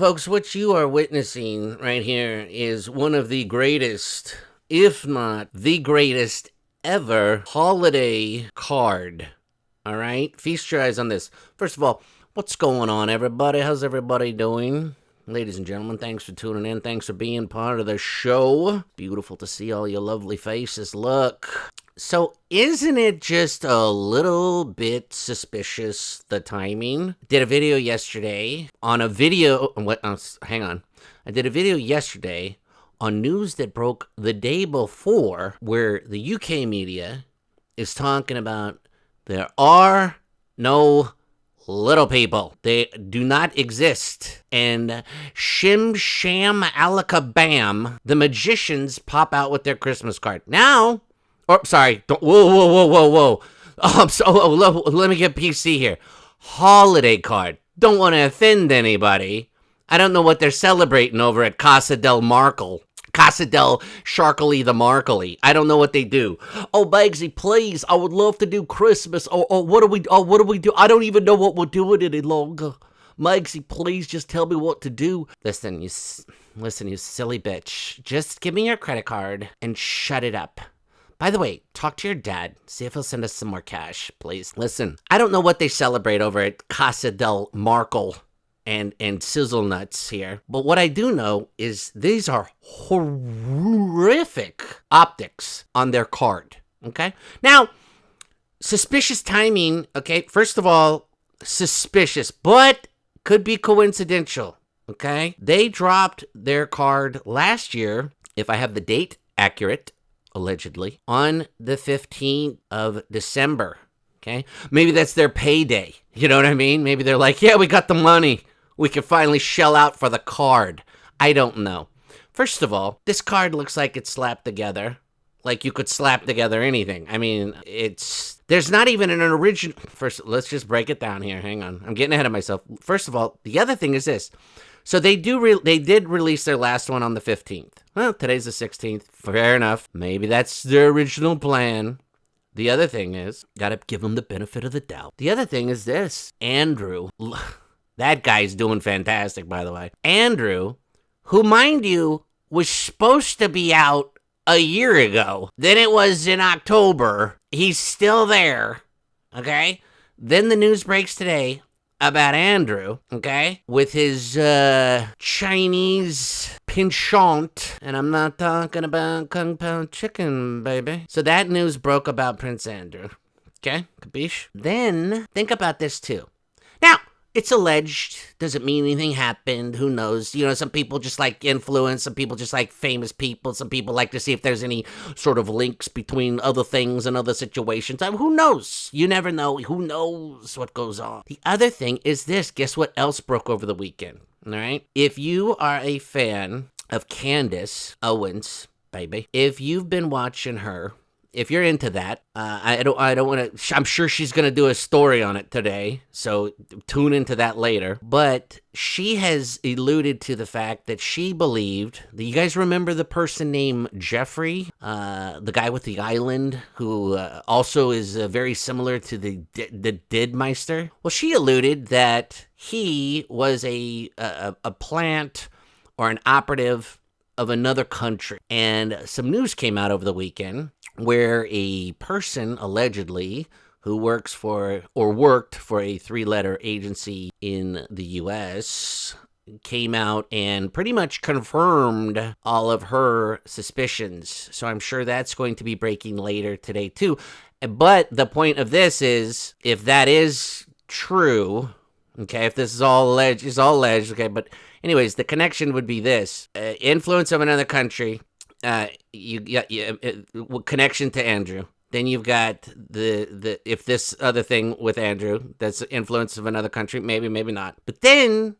Folks, what you are witnessing right here is one of the greatest, if not the greatest ever holiday card. All right? Feast your eyes on this. First of all, what's going on, everybody? How's everybody doing? Ladies and gentlemen, thanks for tuning in. Thanks for being part of the show. Beautiful to see all your lovely faces. Look. So isn't it just a little bit suspicious, the timing? Did a video yesterday on a video. Hang on. I did a video yesterday on news that broke the day before where the UK media is talking about there are no little people. They do not exist. And shim sham alakabam, the magicians pop out with their Christmas card. Now, sorry, whoa. Let me get PC here. Holiday card. Don't want to offend anybody. I don't know what they're celebrating over at Casa del Markle. Casa del Sharkly the Markley. I don't know what they do. Oh, Bugsy, please, I would love to do Christmas. What do we do? I don't even know what we're doing any longer. Bugsy, please just tell me what to do. Listen, you silly bitch. Just give me your credit card and shut it up. By the way, talk to your dad. See if he'll send us some more cash, please. Listen, I don't know what they celebrate over at Casa del Markle and sizzle nuts here. But what I do know is these are horrific optics on their card, okay? Now, suspicious timing, okay? First of all, suspicious, but could be coincidental, okay? They dropped their card last year, if I have the date accurate, allegedly, on the 15th of December, okay? Maybe that's their payday, you know what I mean? Maybe they're like, yeah, we got the money. We can finally shell out for the card. I don't know. First of all, this card looks like it's slapped together. Like you could slap together anything. I mean, there's not even an original. First, let's just break it down here. Hang on. I'm getting ahead of myself. First of all, the other thing is this. So they did release their last one on the 15th. Well, today's the 16th. Fair enough. Maybe that's their original plan. The other thing is, gotta give them the benefit of the doubt. The other thing is this. Andrew. That guy's doing fantastic, by the way. Andrew, who, mind you, was supposed to be out a year ago. Then it was in October. He's still there, okay? Then the news breaks today about Andrew, okay? With his Chinese penchant. And I'm not talking about Kung Pao chicken, baby. So that news broke about Prince Andrew, okay? Capiche? Then, think about this, too. Now, it's alleged. Doesn't mean anything happened. Who knows? You know, some people just like influence. Some people just like famous people. Some people like to see if there's any sort of links between other things and other situations. Who knows? You never know. Who knows what goes on? The other thing is this. Guess what else broke over the weekend? All right? If you are a fan of Candace Owens, baby, if you've been watching her, if you're into that, I don't want to, I'm sure she's going to do a story on it today, so tune into that later. But she has alluded to the fact that she believed, that you guys remember the person named Jeffrey, the guy with the island, who also is very similar to the Didmeister? Well, she alluded that he was a plant or an operative of another country. And some news came out over the weekend where a person allegedly who worked for a 3-letter agency in the US came out and pretty much confirmed all of her suspicions. So I'm sure that's going to be breaking later today too. But the point of this is, if that is true, okay, if this is all alleged, okay, but anyways, the connection would be this. Influence of another country, connection to Andrew. Then you've got if this other thing with Andrew, that's influence of another country, maybe not. But then,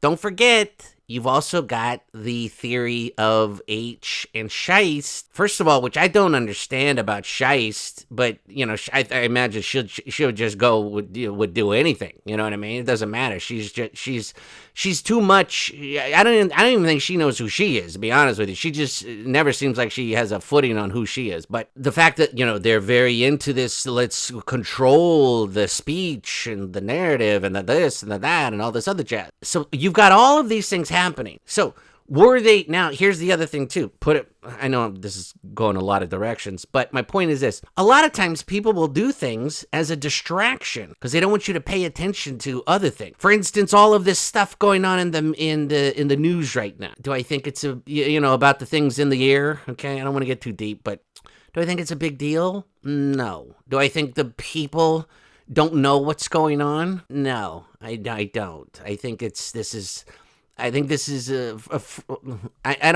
don't forget, You've also got the theory of H and Scheist. First of all, which I don't understand about Scheist, but I imagine she'll just go would do anything. You know what I mean? It doesn't matter. She's too much. I don't even think she knows who she is. To be honest with you, she just never seems like she has a footing on who she is. But the fact that they're very into this, let's control the speech and the narrative and the this and the that and all this other jazz. So you've got all of these things happening. So were they, now here's the other thing too, I know this is going a lot of directions, but my point is this: a lot of times people will do things as a distraction because they don't want you to pay attention to other things. For instance, all of this stuff going on in the news right now. Do I think it's about the things in the air? Okay, I don't want to get too deep, but do I think it's a big deal? No. Do I think the people don't know what's going on? No, I don't. I think this is I don't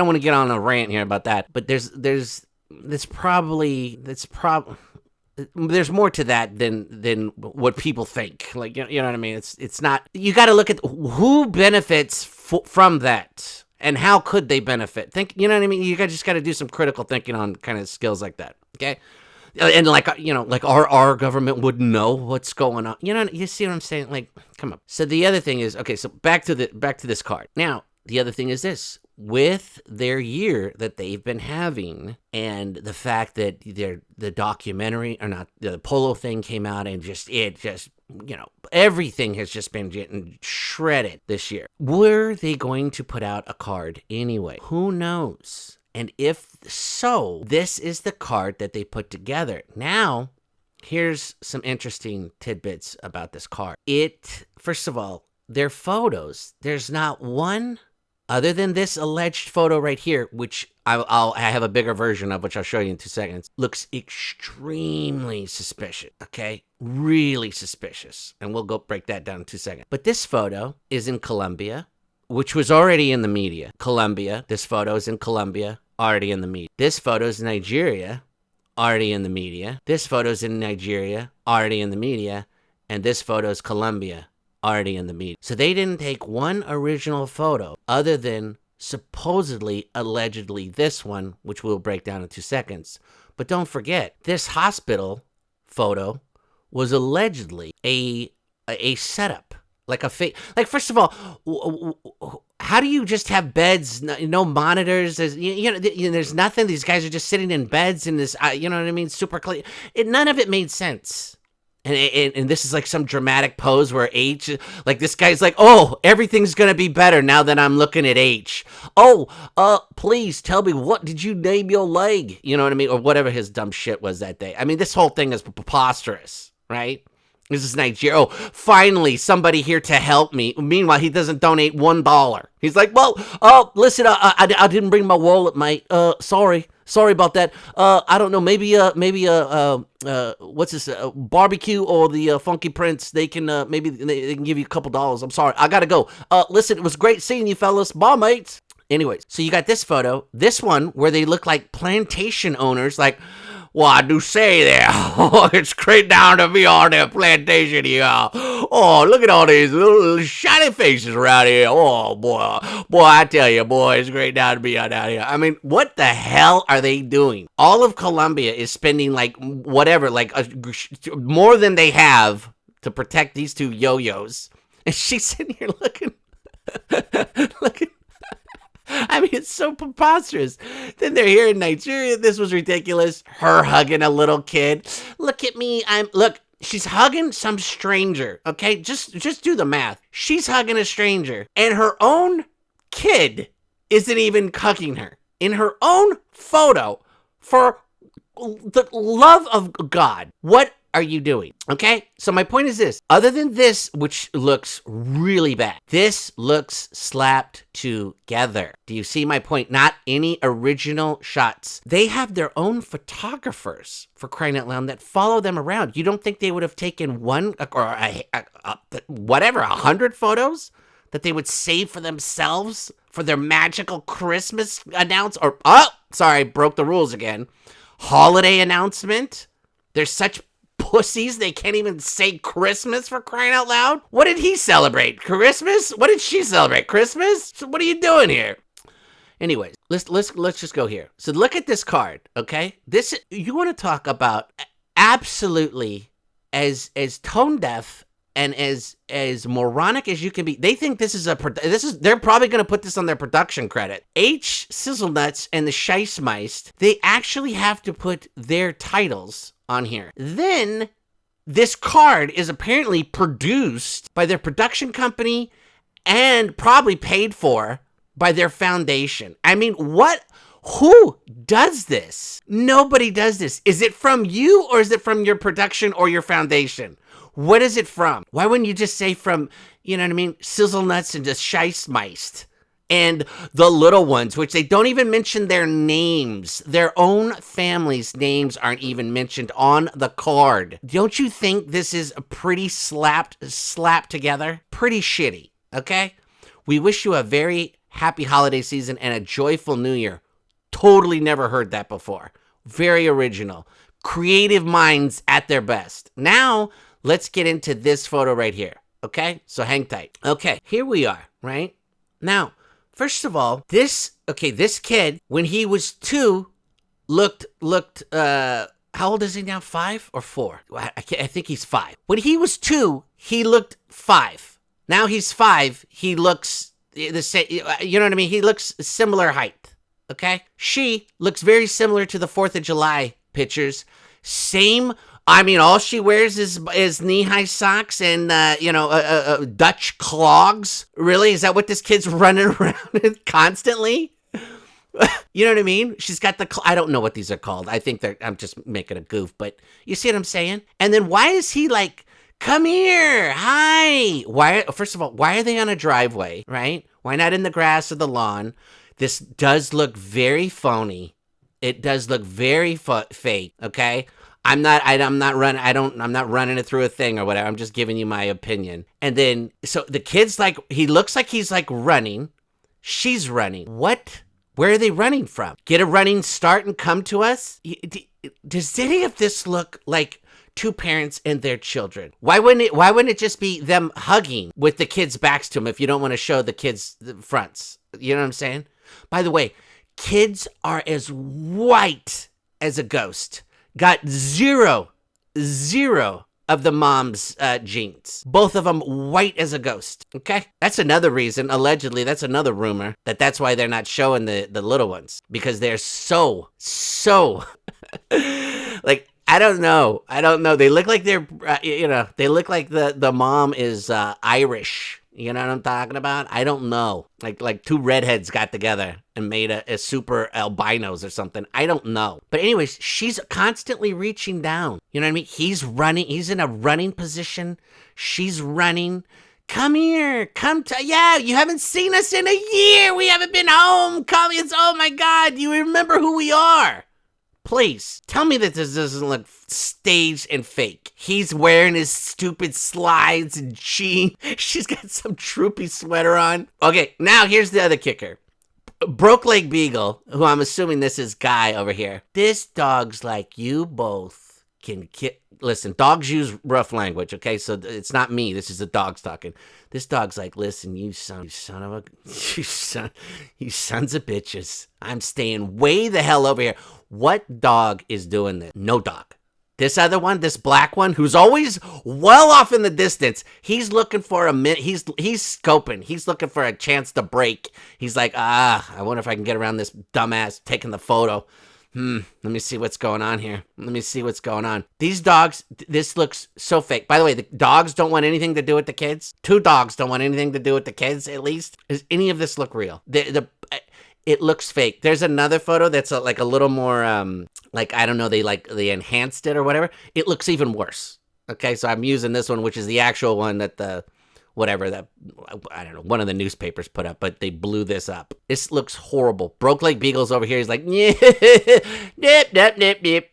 want to get on a rant here about that, but there's more to that than what people think. Like, you know what I mean? It's not, you got to look at who benefits from that and how could they benefit. You know what I mean? You just got to do some critical thinking on kind of skills like that. Okay. And like our government would know what's going on. You see what I'm saying? Like, come on. So the other thing is, okay, so back to this card. Now, the other thing is this: with their year that they've been having, and the fact that the documentary, or not, the polo thing came out, and everything has just been getting shredded this year. Were they going to put out a card anyway? Who knows? And if so, this is the card that they put together. Now, here's some interesting tidbits about this card. First of all, their photos, there's not one, other than this alleged photo right here, which I have a bigger version of, which I'll show you in 2 seconds, looks extremely suspicious, okay? Really suspicious. And we'll go break that down in 2 seconds. But this photo is in Colombia, which was already in the media. Colombia, this photo is in Colombia, already in the media. This photo is in Nigeria, already in the media. This photo is in Nigeria, already in the media. And this photo is Colombia, already in the media. So they didn't take one original photo other than supposedly, allegedly this one, which we'll break down in 2 seconds. But don't forget, this hospital photo was allegedly a setup. Like first of all, how do you just have beds, no monitors? There's nothing. These guys are just sitting in beds in this, you know what I mean? Super clean. None of it made sense. And this is like some dramatic pose where H, like this guy's like, oh, everything's going to be better now that I'm looking at H. Oh, please tell me, what did you name your leg? You know what I mean? Or whatever his dumb shit was that day. I mean, this whole thing is preposterous, right? This is Nigeria. Oh, finally, somebody here to help me. Meanwhile, he doesn't donate $1. He's like, well, listen, I didn't bring my wallet, mate. Sorry about that. I don't know. Maybe what's this? Barbecue or the Funky Prince? They can maybe they can give you a couple dollars. I'm sorry. I gotta go. Listen, it was great seeing you, fellas. Bye, mates. Anyways, so you got this photo, this one where they look like plantation owners, like. Well, I do say there, it's great down to be on the plantation here. Oh, look at all these little shiny faces around here. Oh, boy, I tell you, boy, it's great down to be on down here. I mean, what the hell are they doing? All of Colombia is spending like whatever, like more than they have to protect these two yo-yos. And she's sitting here looking. I mean, it's so preposterous. Then they're here in Nigeria. This was ridiculous. Her hugging a little kid. Look at me. She's hugging some stranger. Okay, just do the math. She's hugging a stranger, and her own kid isn't even hugging her in her own photo. For the love of God, what are you doing? Okay, so my point is this: other than this, which looks really bad, this looks slapped together. Do you see my point? Not any original shots. They have their own photographers, for crying out loud, that follow them around. You don't think they would have taken one or 100 photos that they would save for themselves for their magical Christmas announcement? Or broke the rules again. Holiday announcement. They're such pussies. They can't even say Christmas, for crying out loud. What did he celebrate? Christmas? What did she celebrate? Christmas? So what are you doing here? Anyways, let's just go here. So look at this card, okay? This, you want to talk about absolutely as tone deaf and as moronic as you can be. They think they're probably going to put this on their production credit. H. Sizzlenuts and the Scheissmeist, they actually have to put their titles on here. Then this card is apparently produced by their production company and probably paid for by their foundation. I mean, who does this? Nobody does this. Is it from you, or is it from your production or your foundation? What is it from? Why wouldn't you just say from, you know what I mean, Sizzlenuts and the Scheissmeist and the little ones, which they don't even mention their names. Their own family's names aren't even mentioned on the card. Don't you think this is a pretty slapped together? Pretty shitty, okay? We wish you a very happy holiday season and a joyful new year. Totally never heard that before. Very original. Creative minds at their best. Now, let's get into this photo right here, okay? So hang tight. Okay, here we are, right? Now, first of all, this kid, when he was 2, looked, how old is he now, 5 or 4? I think he's 5. When he was 2, he looked 5. Now he's 5, he looks the same, you know what I mean? He looks similar height, okay? She looks very similar to the 4th of July pictures. Same, I mean, all she wears is knee-high socks and, Dutch clogs. Really? Is that what this kid's running around in constantly? You know what I mean? She's got I don't know what these are called. I think I'm just making a goof, but you see what I'm saying? And then why is he like, come here, hi. First of all, why are they on a driveway, right? Why not in the grass or the lawn? This does look very phony. It does look very fake, okay? I'm not running it through a thing or whatever. I'm just giving you my opinion. And then, so the kid's like, he looks like he's like running. She's running. What? Where are they running from? Get a running start and come to us? Does any of this look like 2 parents and their children? Why wouldn't it just be them hugging with the kids' backs to them if you don't want to show the kids' the fronts? You know what I'm saying? By the way, kids are as white as a ghost. Got zero of the mom's genes. Both of them white as a ghost, okay? That's another reason, allegedly, that's another rumor, that's why they're not showing the little ones. Because they're so, like, I don't know. They look like they're, they look like the mom is Irish. You know what I'm talking about? I don't know. Like 2 redheads got together and made a super albinos or something. I don't know. But anyways, she's constantly reaching down. You know what I mean? He's running. He's in a running position. She's running. Come here. Yeah, you haven't seen us in a year. We haven't been home. Oh my God. Do you remember who we are? Please, tell me that this doesn't look staged and fake. He's wearing his stupid slides and jeans. She's got some troopy sweater on. Okay, now here's the other kicker. Broke Leg Beagle, who I'm assuming this is Guy over here. This dog's like, you both can listen, dogs use rough language, okay? So it's not me. This is the dogs talking. This dog's like, listen, you sons of bitches. I'm staying way the hell over here. What dog is doing this? No dog. This other one, this black one, who's always well off in the distance, he's looking for he's scoping. He's looking for a chance to break. He's like, I wonder if I can get around this dumbass taking the photo. Let me see what's going on here. Let me see what's going on. These dogs, this looks so fake. By the way, the dogs don't want anything to do with the kids. 2 dogs don't want anything to do with the kids, at least. Does any of this look real? It looks fake. There's another photo that's like a little more, I don't know, they enhanced it or whatever. It looks even worse. Okay, so I'm using this one, which is the actual one that I don't know, one of the newspapers put up, but they blew this up. This looks horrible. Broke Leg Beagle's over here. He's like, nip.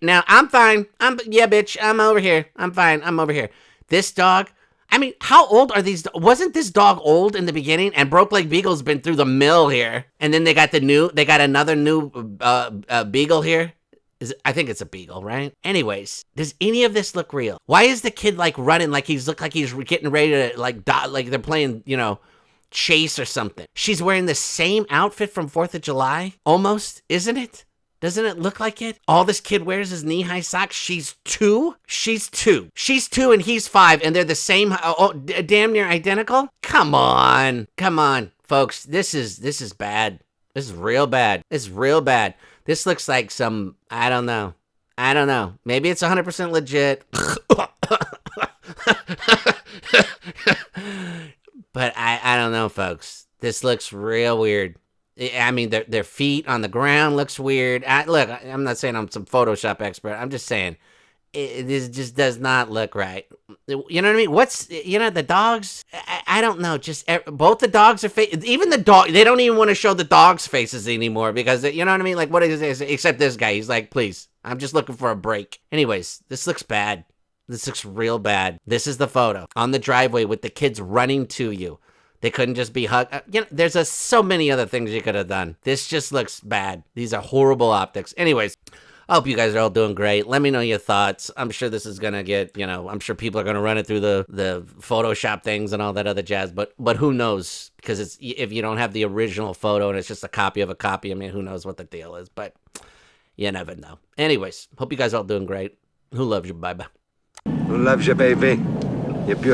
Now, I'm fine. Yeah, bitch, I'm over here. I'm fine. I'm over here. This dog, I mean, how old are these? Wasn't this dog old in the beginning? And Broke Leg Beagle's been through the mill here. And then they got another new beagle here. I think it's a beagle, right? Anyways, does any of this look real? Why is the kid like running like he's getting ready to like die, like they're playing, chase or something? She's wearing the same outfit from 4th of July, almost, isn't it? Doesn't it look like it? All this kid wears is knee-high socks. She's 2? She's 2. She's 2 and he's 5, and they're the same, damn near identical? Come on, folks. This is bad. This is real bad. This looks like some, I don't know. Maybe it's 100% legit. But I don't know, folks. This looks real weird. I mean, their feet on the ground looks weird. Look, I'm not saying I'm some Photoshop expert. I'm just saying this just does not look right. You know what I mean? The dogs? I don't know. Just both the dogs are even the dog. They don't even want to show the dogs' faces anymore because you know what I mean. Like, what is this? Except this guy, he's like, please, I'm just looking for a break. Anyways, this looks bad. This looks real bad. This is the photo on the driveway with the kids running to you. They couldn't just be hugged. There's so many other things you could have done. This just looks bad. These are horrible optics. Anyways, I hope you guys are all doing great. Let me know your thoughts. I'm sure this is going to get, I'm sure people are going to run it through the Photoshop things and all that other jazz. But who knows? Because if you don't have the original photo and it's just a copy of a copy, I mean, who knows what the deal is. But you never know. Anyways, hope you guys are all doing great. Who loves you? Bye-bye. Who loves you, baby? You're beautiful.